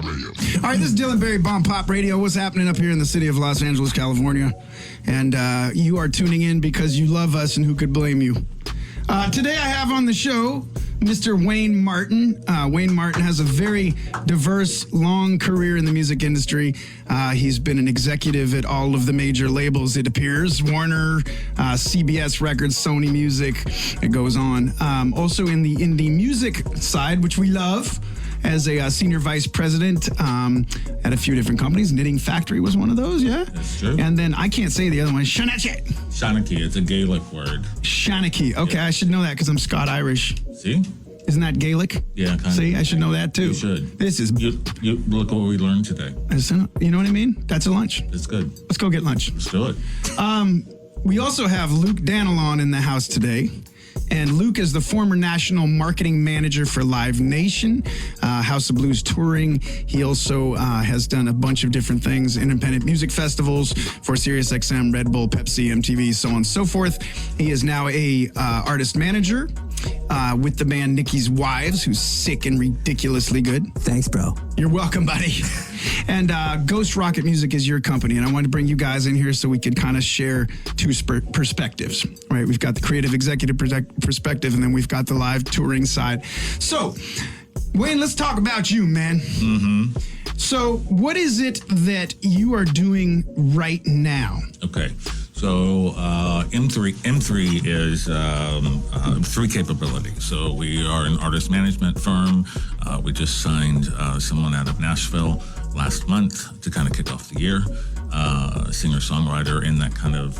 Pop Radio. All right, this is Dylan Berry, Bomb Pop Radio. What's happening up here in the city of Los Angeles, California? And you are tuning in because you love us, and who could blame you? Today I have on the show Mr. Wayne Martin. Wayne Martin has a very diverse, long career in the music industry. He's been an executive at all of the major labels, it appears. Warner, CBS Records, Sony Music, it goes on. Also in the indie music side, which we love, as a senior vice president at a few different companies. Knitting Factory was one of those, yeah? That's true. And then I can't say the other one. Shanachie. Shanachie, it's a Gaelic word. Shanachie. Okay, yeah. I should know that because I'm Scot-Irish. See? Isn't that Gaelic? Yeah, kind of. See, I should know that too. You should. This is... You look what we learned today. You know what I mean? That's a lunch. It's good. Let's go get lunch. Let's do it. We also have Luke Danilon in the house today. And Luke is the former national marketing manager for Live Nation, House of Blues Touring. He also has done a bunch of different things, independent music festivals for SiriusXM, Red Bull, Pepsi, MTV, so on and so forth. He is now a artist manager with the band Nikki's Wives, who's sick and ridiculously good. Thanks, bro. You're welcome, buddy. And Ghost Rocket Music is your company, and I wanted to bring you guys in here so we could kind of share two perspectives, right? We've got the creative executive perspective, and then we've got the live touring side. So, Wayne, let's talk about you, man. Mm-hmm. So, what is it that you are doing right now? Okay. So M3 is three capabilities. So we are an artist management firm. We just signed someone out of Nashville last month to kind of kick off the year. Singer-songwriter in that kind of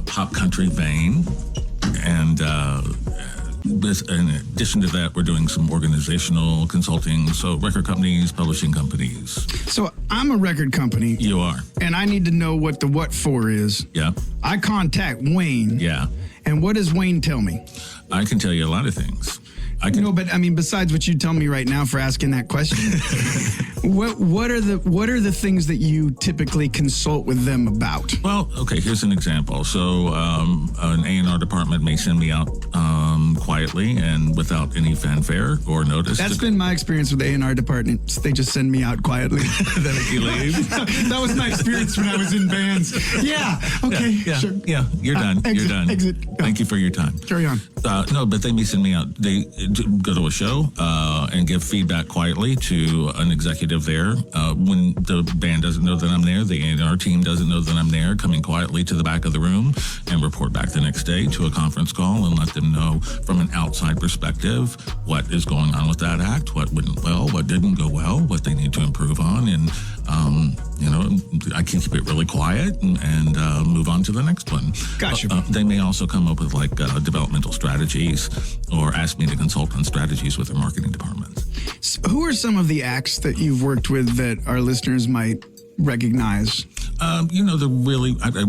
pop country vein. And in addition to that, we're doing some organizational consulting. So record companies, publishing companies. So I'm a record company. You are. And I need to know what the what for is. Yeah. I contact Wayne. Yeah. And what does Wayne tell me? I can tell you a lot of things. No, but I mean, besides what you tell me right now for asking that question, what are the things that you typically consult with them about? Well, okay, here's an example. So an A&R department may send me out quietly and without any fanfare or notice. That's been my experience with A&R departments. They just send me out quietly. Then you leave. That was my experience when I was in bands. Yeah. Okay. Yeah. Sure. Yeah. You're done. Exit, You're done. Exit. Thank you for your time. Carry on. No, but they may send me out. They go to a show and give feedback quietly to an executive there. When the band doesn't know that I'm there, the A&R team doesn't know that I'm there, coming quietly to the back of the room and report back the next day to a conference call and let them know from an outside perspective what is going on with that act, what went well, what didn't go well, what they need to improve on. And, I can keep it really quiet and move on to the next one. Gotcha. They may also come up with like developmental strategies or ask me to consult on strategies with their marketing department. So who are some of the acts that you've worked with that our listeners might recognize? I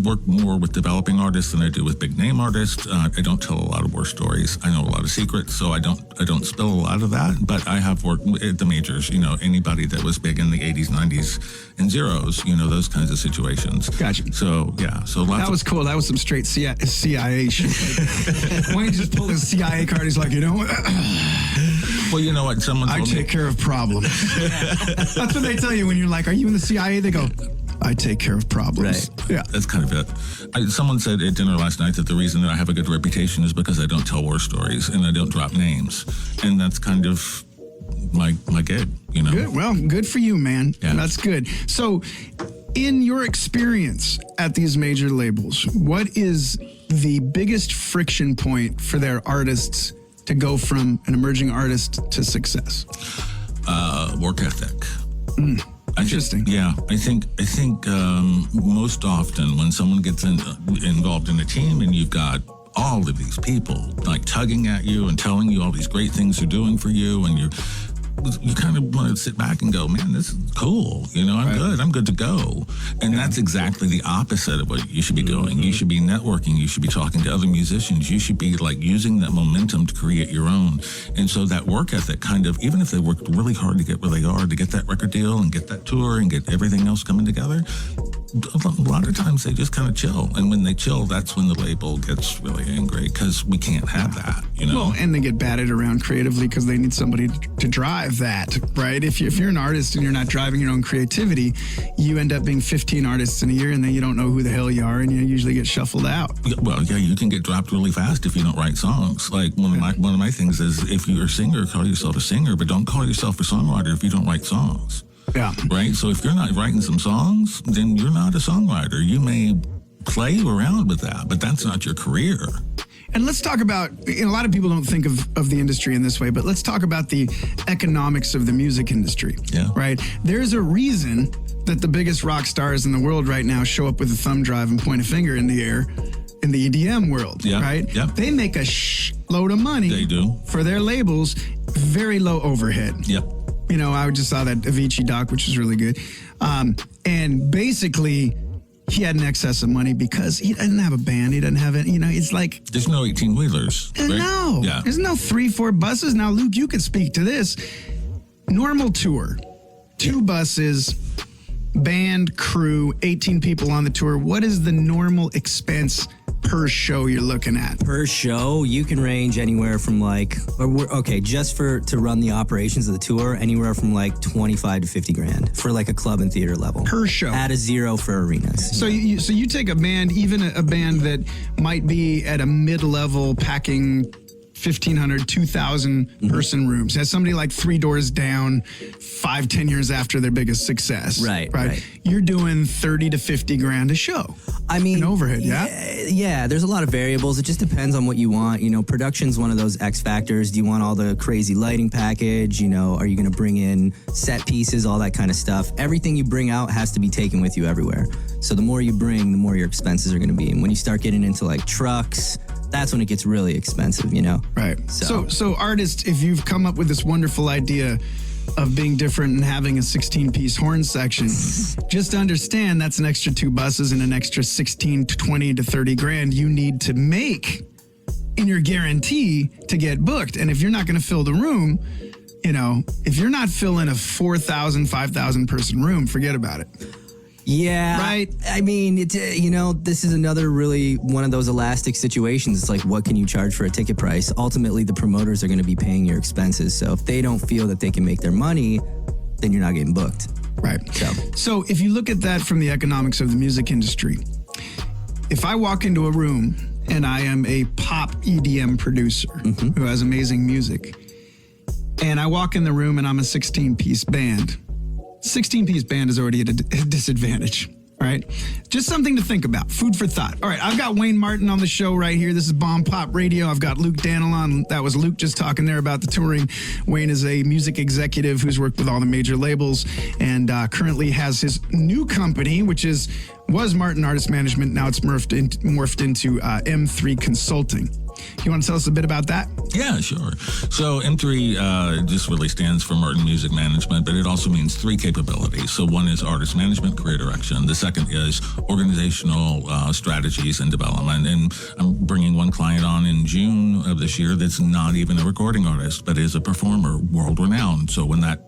work more with developing artists than I do with big name artists. I don't tell a lot of war stories. I know a lot of secrets, so I don't spill a lot of that. But I have worked at the majors. Anybody that was big in the 80s, 90s, and zeros. Those kinds of situations. Gotcha. So yeah. So that was cool. That was some straight CIA shit. Wayne just pulled his CIA card. He's like, well, you know what? I take care of problems. That's what they tell you when you're like, are you in the CIA? They go, I take care of problems. Right. Yeah. That's kind of it. Someone said at dinner last night that the reason that I have a good reputation is because I don't tell war stories and I don't drop names. And that's kind of my gig, Good. Well, good for you, man. Yeah. That's good. So in your experience at these major labels, what is the biggest friction point for their artists to go from an emerging artist to success? Work ethic. Interesting. I think most often when someone gets involved in a team and you've got all of these people like tugging at you and telling you all these great things they're doing for you, and you kind of want to sit back and go, man, this is cool. I'm good to go. And that's exactly the opposite of what you should be doing. Mm-hmm. You should be networking. You should be talking to other musicians. You should be like using that momentum to create your own. And so that work ethic kind of, even if they worked really hard to get where they are, to get that record deal and get that tour and get everything else coming together, a lot of times they just kind of chill. And when they chill, that's when the label gets really angry because we can't have that, you know? Well, and they get batted around creatively because they need somebody to drive that, right? If you're an artist and you're not driving your own creativity, you end up being 15 artists in a year and then you don't know who the hell you are and you usually get shuffled out. Well, yeah, you can get dropped really fast if you don't write songs. Like one of my things is if you're a singer, call yourself a singer, but don't call yourself a songwriter if you don't write songs. Yeah. Right? So if you're not writing some songs, then you're not a songwriter. You may play around with that, but that's not your career. And let's talk about, a lot of people don't think of the industry in this way, but let's talk about the economics of the music industry. Yeah. Right? There's a reason that the biggest rock stars in the world right now show up with a thumb drive and point a finger in the air in the EDM world, right? Yeah. They make a load of money. They do. For their labels, very low overhead. Yep. I just saw that Avicii doc, which was really good. And basically, he had an excess of money because he doesn't have a band. He doesn't have it. It's like... There's no 18-wheelers. Right? No. Yeah. There's no 3-4 buses. Now, Luke, you could speak to this. Normal tour, 2 buses, band, crew, 18 people on the tour. What is the normal expense per show you're looking at? Per show, you can range anywhere from just to run the operations of the tour, anywhere from like 25 to 50 grand for like a club and theater level. Per show. At a zero for arenas. So you take a band, even a band that might be at a mid-level packing 1,500, 2,000 person rooms. Has somebody like Three Doors Down 5-10 years after their biggest success. Right. You're doing 30 to 50 grand a show. I mean, an overhead, yeah? Yeah, there's a lot of variables. It just depends on what you want. Production's one of those X factors. Do you want all the crazy lighting package? Are you going to bring in set pieces, all that kind of stuff? Everything you bring out has to be taken with you everywhere. So the more you bring, the more your expenses are going to be. And when you start getting into like trucks, that's when it gets really expensive, Right. So artists, if you've come up with this wonderful idea of being different and having a 16-piece horn section, just understand that's an extra 2 buses and an extra 16 to 20 to 30 grand you need to make in your guarantee to get booked. And if you're not going to fill the room, if you're not filling a 4,000, 5,000 person room, forget about it. Yeah. Right. I mean, it's, this is another really one of those elastic situations. It's like, what can you charge for a ticket price? Ultimately, the promoters are going to be paying your expenses. So if they don't feel that they can make their money, then you're not getting booked. Right. So if you look at that from the economics of the music industry, if I walk into a room and I am a pop EDM producer who has amazing music, and I walk in the room and I'm a 16-piece band, 16-piece band is already at a disadvantage, right? Just something to think about. Food for thought. All right, I've got Wayne Martin on the show right here. This is Bomb Pop Radio. I've got Luke Danilon. That was Luke just talking there about the touring. Wayne is a music executive who's worked with all the major labels and currently has his new company, which was Martin Artist Management. Now it's morphed into M3 Consulting. You want to tell us a bit about that? Yeah, sure. So M3 just really stands for Martin Music Management, but it also means 3 capabilities. So one is artist management, career direction. The second is organizational strategies and development. And I'm bringing one client on in June of this year that's not even a recording artist, but is a performer, world-renowned. So when that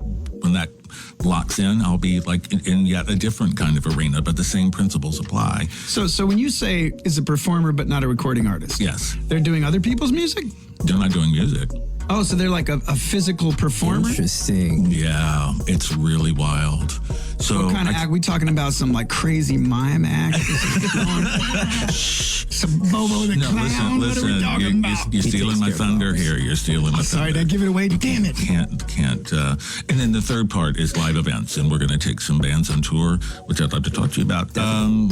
locks in, I'll be like in yet a different kind of arena, but the same principles apply. So when you say is a performer but not a recording artist, yes, they're doing other people's music? They're not doing music. Oh, so they're like a physical performer? Interesting. Yeah, it's really wild. So what kind of act? We talking about some like crazy mime act? Some Bobo the Clown? Listen, what are we talking about? You're stealing my thunder here. You're stealing my thunder. Sorry, did I give it away? Damn it. Can't. And then the third part is live events, and we're going to take some bands on tour, which I'd love to talk to you about.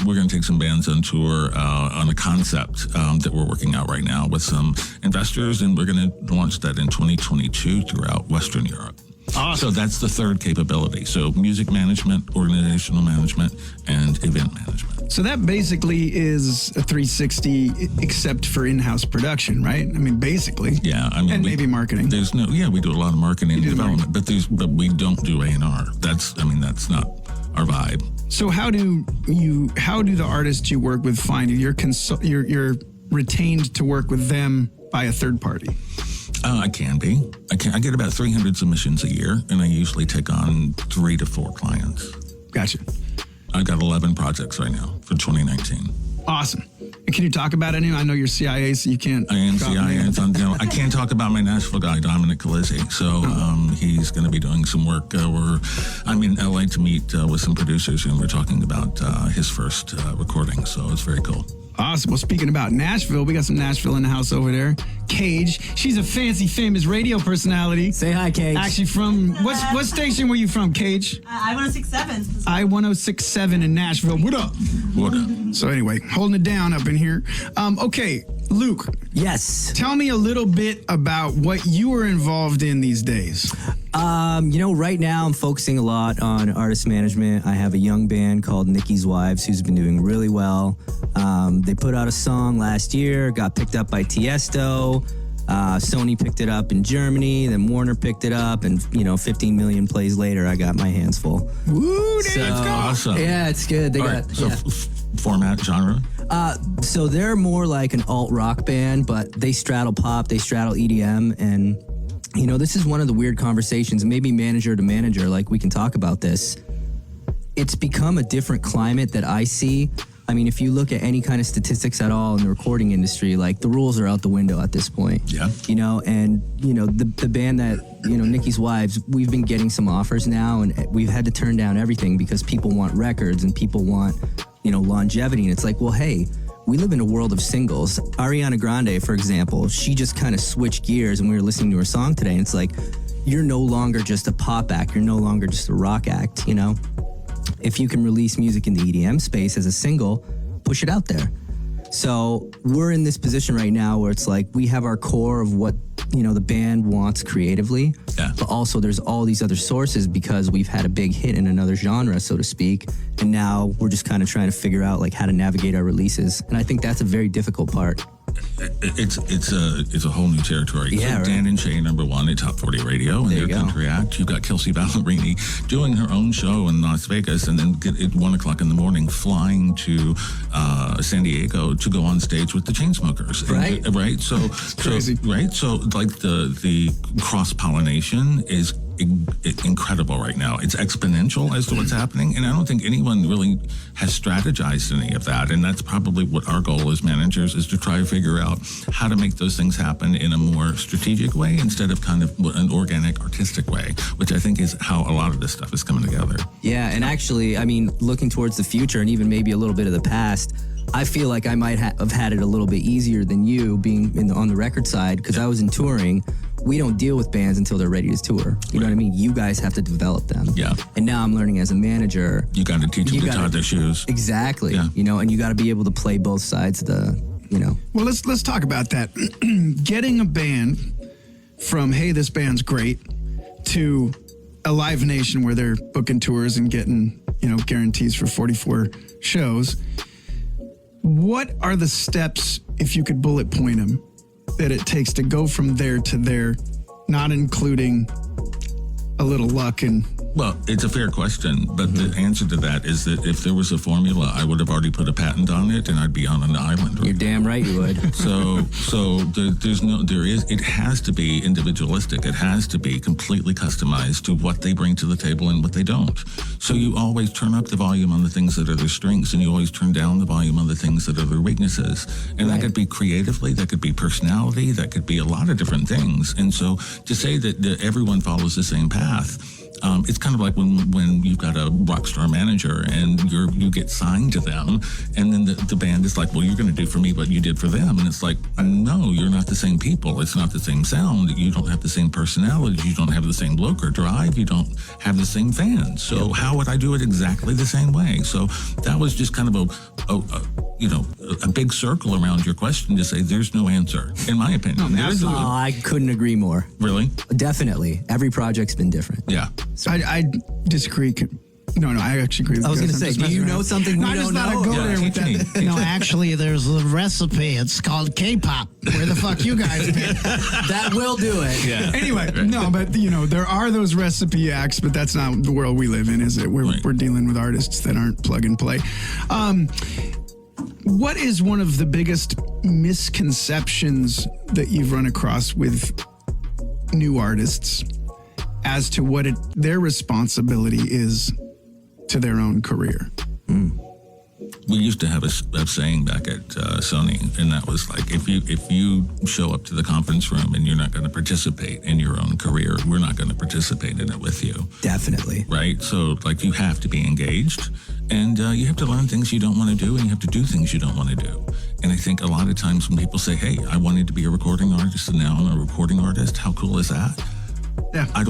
We're going to take some bands on tour on a concept that we're working out right now with some investors, and we're going to launch that in 2022 throughout Western Europe. Awesome. So that's the third capability. So music management, organizational management, and event management. So that basically is a 360 except for in-house production, right? I mean, basically. Yeah, I mean, and maybe marketing. We do a lot of marketing and development, but we don't do A&R. That's not our vibe. So how do the artists you work with find you? You're retained to work with them by a third party. I can be. I get about 300 submissions a year, and I usually take on 3 to 4 clients. Gotcha. I got 11 projects right now for 2019. Awesome. And can you talk about any? I know you're CIA, so you can't. I am drop CIA. names. I can't talk about my Nashville guy, Dominic Calisi. So he's going to be doing some work. I'm in LA to meet with some producers, and we're talking about his first recording. So it's very cool. Awesome. Well, speaking about Nashville, we got some Nashville in the house over there. Cage. She's a fancy, famous radio personality. Say hi, Cage. Actually, from what station were you from, Cage? I-1067. I-1067 in Nashville. What up? What up? So anyway, holding it down up in here. Okay, Luke, Yes. tell me a little bit about what you are involved in these days. Right now I'm focusing a lot on artist management. I have a young band called Nikki's Wives who's been doing really well. They put out a song last year, got picked up by Tiesto. Sony picked it up in Germany, then Warner picked it up, and 15 million plays later, I got my hands full. Woo, let's go. Awesome. Yeah, it's good. They All got right. So format, genre? so they're more like an alt rock band, but they straddle pop, they straddle EDM, and this is one of the weird conversations. Maybe manager to manager, like we can talk about this. It's become a different climate that I see. I mean, if you look at any kind of statistics at all in the recording industry, like the rules are out the window at this point. Yeah. The band that, Nikki's Wives, we've been getting some offers now, and we've had to turn down everything because people want records and people want, longevity. And it's like, well, hey, we live in a world of singles. Ariana Grande, for example, she just kind of switched gears, and we were listening to her song today, and it's like, you're no longer just a pop act. You're no longer just a rock act, If you can release music in the EDM space as a single, push it out there. So we're in this position right now where it's like we have our core of what, the band wants creatively, Yeah. but also there's all these other sources because we've had a big hit in another genre, so to speak. And now we're just kind of trying to figure out like how to navigate our releases. And I think that's a very difficult part. It's a whole new territory. Yeah, so right. Dan and Shay, #1 at Top 40 Radio, and There their you go. country act. You've got Kelsey Ballerini doing her own show in Las Vegas, and then at 1:00 in the morning flying to San Diego to go on stage with the Chainsmokers. Right. Right. So crazy. Right. So like the cross pollination is incredible right now. It's exponential as to what's happening, and I don't think anyone really has strategized any of that. And that's probably what our goal as managers is, to try to figure out how to make those things happen in a more strategic way instead of kind of an organic, artistic way, which I think is how a lot of this stuff is coming together. Yeah, and actually, I mean, looking towards the future and even maybe a little bit of the past, I feel like I might have had it a little bit easier than you being on the record side, because I was in touring. We don't deal with bands until they're ready to tour. You know what I mean? You guys have to develop them. Yeah. And now I'm learning as a manager. You got to teach them to gotta- tie their shoes. Exactly. Yeah. And you got to be able to play both sides of the. Well, let's talk about that. Getting a band from, hey, this band's great, to a Live Nation where they're booking tours and getting, guarantees for 44 shows. What are the steps, if you could bullet point them, that it takes to go from there to there, not including a little luck and... Well, it's a fair question, but the answer to that is that if there was a formula, I would have already put a patent on it, and I'd be on an island. You're damn right you would. It has to be individualistic. It has to be completely customized to what they bring to the table and what they don't. So you always turn up the volume on the things that are their strengths, and you always turn down the volume on the things that are their weaknesses. And that could be creatively, that could be personality, that could be a lot of different things. And so to say that everyone follows the same path, it's kind of like when you've got a rock star manager and you get signed to them, and then the band is like, well, you're going to do for me what you did for them. And it's like, no, you're not the same people. It's not the same sound. You don't have the same personality. You don't have the same look or drive. You don't have the same fans. So how would I do it exactly the same way? So that was just kind of a big circle around your question to say there's no answer, in my opinion. absolutely. Oh, I couldn't agree more. Really? Definitely. Every project's been different. Yeah. I disagree. No, I actually agree with I was you going to guys. say, I'm do you just know messing around. something we I just don't thought know? I'd go Yeah, there with teach that. me. No, actually, there's a recipe. It's called K-pop. Where the fuck you guys been? That will do it. Yeah. Anyway, no, but there are those recipe acts, but that's not the world we live in, is it? We're dealing with artists that aren't plug and play. What is one of the biggest misconceptions that you've run across with new artists as to what their responsibility is to their own career? We used to have a saying back at Sony, and that was like, if you show up to the conference room and you're not going to participate in your own career, we're not going to participate in it with you. Definitely. Right? So, like, you have to be engaged, and you have to learn things you don't want to do, and you have to do things you don't want to do. And I think a lot of times when people say, hey, I wanted to be a recording artist, and now I'm a recording artist, how cool is that? Yeah. I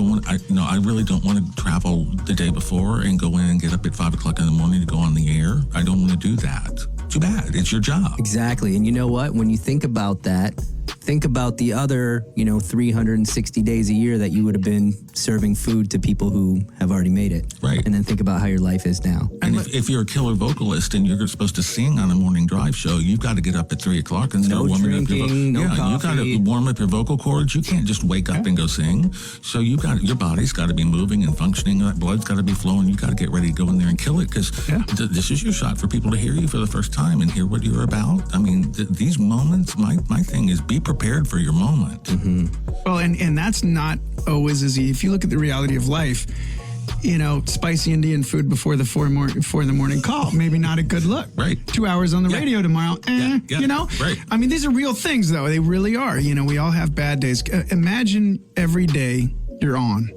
really don't want to travel the day before and go in and get up at 5 o'clock in the morning to go on the air. I don't want to do that. Too bad. It's your job. Exactly. And you know what? When you think about that, think about the other, 360 days a year that you would have been serving food to people who have already made it. Right. And then think about how your life is now. And if you're a killer vocalist and you're supposed to sing on a morning drive show, you've got to get up at 3 o'clock and start warming up your coffee. You got to warm up your vocal cords. You can't just wake up and go sing. So your body's got to be moving and functioning. That blood's got to be flowing. You got to get ready to go in there and kill it, because this is your shot for people to hear you for the first time and hear what you're about. I mean, these moments. My thing is, be prepared for your moment. Mm-hmm. Well, and that's not always easy. If you look at the reality of life, spicy Indian food before the 4 in the morning call, maybe not a good look. Right. 2 hours on the radio tomorrow, Right. I mean, these are real things, though. They really are. We all have bad days. Imagine every day you're on,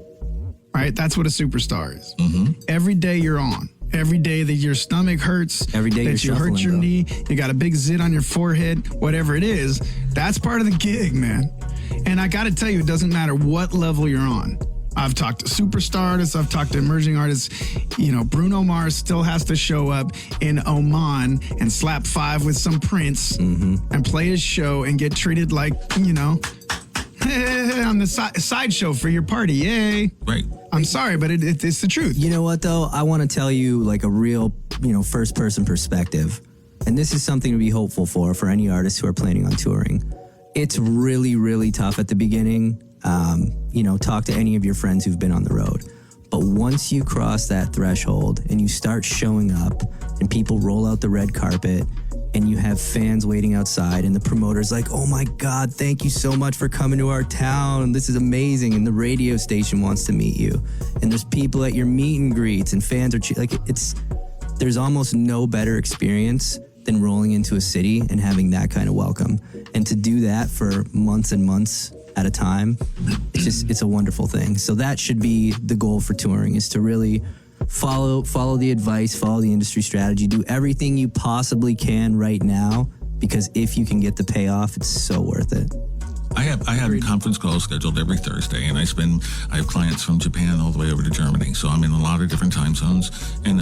right? That's what a superstar is. Mm-hmm. Every day you're on. Every day that your stomach hurts, every day that you hurt your knee, you got a big zit on your forehead, whatever it is, that's part of the gig, man. And I got to tell you, it doesn't matter what level you're on. I've talked to superstar artists, I've talked to emerging artists. Bruno Mars still has to show up in Oman and slap 5 with some Prince and play his show and get treated like, on the sideshow for your party. Yay. Right. I'm sorry, but it's the truth. You know what, though? I want to tell you like a real, first-person perspective. And this is something to be hopeful for any artists who are planning on touring. It's really, really tough at the beginning. Talk to any of your friends who've been on the road. But once you cross that threshold and you start showing up and people roll out the red carpet and you have fans waiting outside and the promoter's like, oh my God, thank you so much for coming to our town. This is amazing. And the radio station wants to meet you. And there's people at your meet and greets and fans are there's almost no better experience than rolling into a city and having that kind of welcome. And to do that for months and months at a time, it's a wonderful thing. So that should be the goal for touring, is to really follow the advice, follow the industry strategy, do everything you possibly can right now, because if you can get the payoff, it's so worth it. I have conference calls scheduled every Thursday, and I have clients from Japan all the way over to Germany, so I'm in a lot of different time zones, and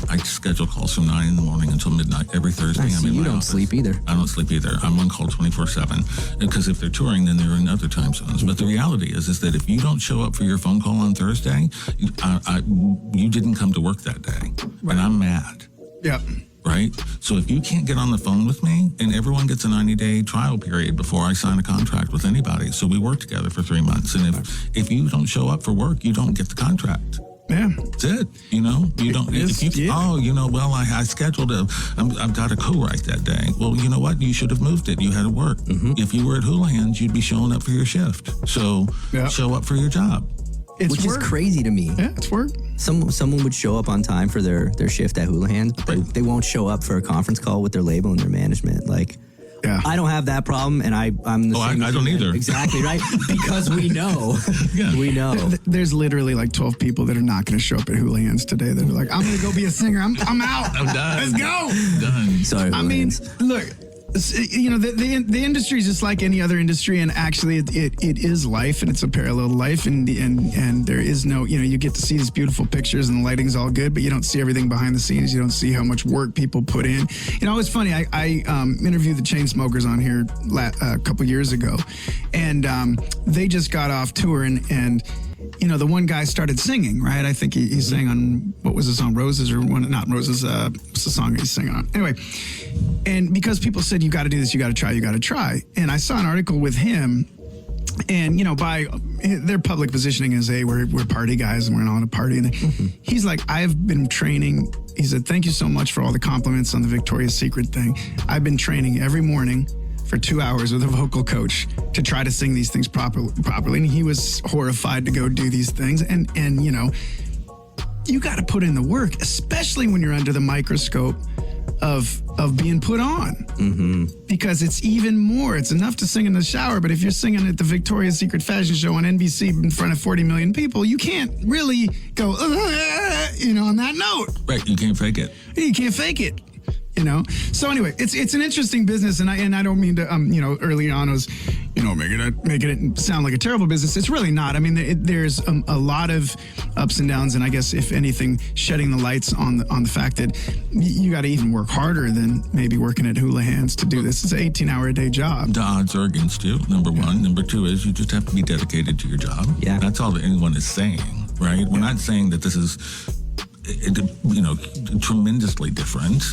I schedule calls from 9 in the morning until midnight every Thursday. I see. I'm in You my don't office. sleep either. I don't sleep either. I'm on call 24/7, because if they're touring, then they're in other time zones. But the reality is that if you don't show up for your phone call on Thursday, you didn't come to work that day, and I'm mad. Yep. Right? So if you can't get on the phone with me, and everyone gets a 90-day trial period before I sign a contract with anybody. So we work together for 3 months. And if you don't show up for work, you don't get the contract. Yeah. That's it. You don't, I scheduled I've got a co-write that day. Well, you know what? You should have moved it. You had to work. Mm-hmm. If you were at Houlihan's, you'd be showing up for your shift. So show up for your job. Which is crazy to me. Yeah, it's work. Someone would show up on time for their shift at Houlihan's, but they won't show up for a conference call with their label and their management. I don't have that problem, and I'm the same. I don't either. Exactly, right? Because we know. Yeah. We know. There's literally like 12 people that are not going to show up at Houlihan's today. They're like, I'm going to go be a singer. I'm out. I'm done. Let's go. Done. Sorry, Houlihan's. Look, the industry is just like any other industry, and actually it is life, and it's a parallel life, and there is no, you get to see these beautiful pictures and the lighting's all good, but you don't see everything behind the scenes. You don't see how much work people put in. It's funny. I interviewed the Chainsmokers on here a couple years ago, and they just got off tour, and the one guy started singing, right? I think he sang on, what was the song, Roses, or one, not Roses, what's the song he's singing on? Anyway, and because people said, you got to do this, you got to try. And I saw an article with him, and, by their public positioning is, hey, we're party guys and we're not on a party. And he's like, I've been training. He said, thank you so much for all the compliments on the Victoria's Secret thing. I've been training every morning for 2 hours with a vocal coach to try to sing these things properly. And he was horrified to go do these things. And you got to put in the work, especially when you're under the microscope of being put on. Because it's even more. It's enough to sing in the shower, but if you're singing at the Victoria's Secret fashion show on NBC in front of 40 million people, you can't really go, on that note. Right, you can't fake it. You can't fake it. So anyway, it's an interesting business, and I don't mean to early on was making it sound like a terrible business. It's really not. I mean, there's a lot of ups and downs, and I guess if anything, shedding the lights on the fact that you got to even work harder than maybe working at Houlihan's to do this. It's an 18-hour-a-day job. The odds are against you. Number one. Number two is you just have to be dedicated to your job. Yeah, that's all that anyone is saying, right? We're not saying that this is tremendously different.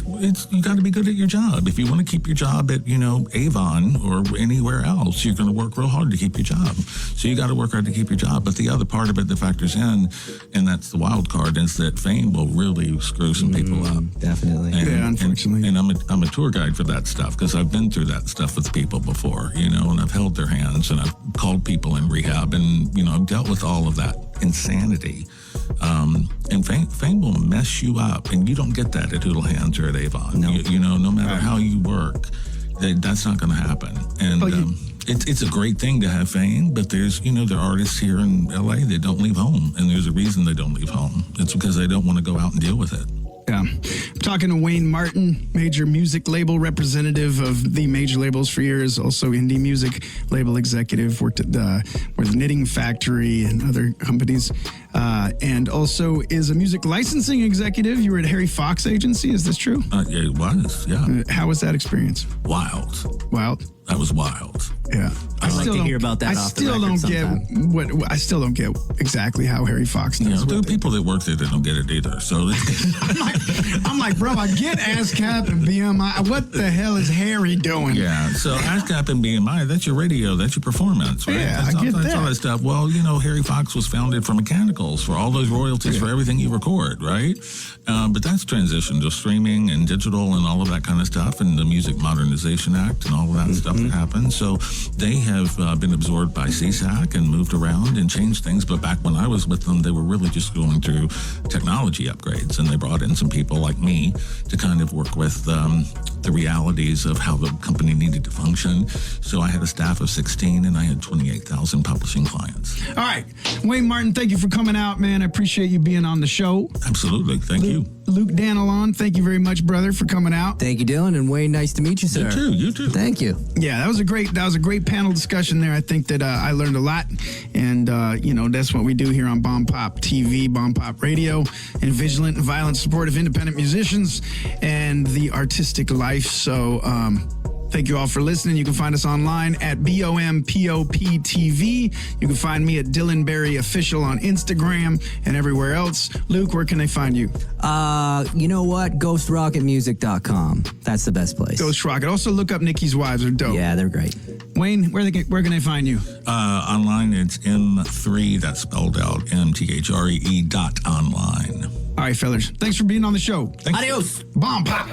You got to be good at your job. If you want to keep your job at, Avon or anywhere else, you're going to work real hard to keep your job. So you got to work hard to keep your job. But the other part of it that factors in, and that's the wild card, is that fame will really screw some people up. Definitely. Unfortunately. And I'm a tour guide for that stuff because I've been through that stuff with people before, and I've held their hands and I've called people in rehab and, I've dealt with all of that insanity. And fame will mess you up, and you don't get that at Houlihan's or at Avon. No. No matter how you work, that's not going to happen. And it's a great thing to have fame, but there's, there are artists here in LA that don't leave home, and there's a reason they don't leave home. It's because they don't want to go out and deal with it. Yeah. I'm talking to Wayne Martin, major music label representative of the major labels for years, also indie music label executive, worked at the Knitting Factory and other companies, and also is a music licensing executive. You were at Harry Fox Agency, is this true? Yeah, it was, yeah. How was that experience? Wild. That was wild. Yeah. I'd like to hear about that off the record I still don't get exactly how Harry Fox does. There are people that work there that don't get it either. So I'm like, bro, I get ASCAP and BMI. What the hell is Harry doing? Yeah. So ASCAP and BMI, that's your radio, that's your performance, right? Yeah, that's I get that's that. all that stuff. Well, Harry Fox was founded for mechanicals, for all those royalties for everything you record, right? But that's transitioned to streaming and digital and all of that kind of stuff, and the Music Modernization Act and all of that stuff that happened. So they have been absorbed by CSAC and moved around and changed things. But back when I was with them, they were really just going through technology upgrades, and they brought in some people like me to kind of work with the realities of how the company needed to function. So I had a staff of 16, and I had 28,000 publishing clients. All right. Wayne Martin, thank you for coming out, man. I appreciate you being on the show. Absolutely. Thank you. Luke Danilon, thank you very much, brother, for coming out. Thank you, Dylan, and Wayne, nice to meet you, sir. You too. Thank you. Yeah, that was a great panel discussion there. I think that I learned a lot, and that's what we do here on Bomb Pop TV, Bomb Pop Radio, and vigilant and violent support of independent musicians and the artistic life. So thank you all for listening. You can find us online at BOMPOP TV. You can find me at Dylan Berry Official on Instagram and everywhere else. Luke, where can they find you? You know what? GhostRocketMusic.com. That's the best place. Ghost Rocket. Also look up Nikki's Wives. They're dope. Yeah, they're great. Wayne, where can they find you? Online, it's M3, that's spelled out MTHREE.online. All right, fellas. Thanks for being on the show. Thank you. Adios. Bomb Pop.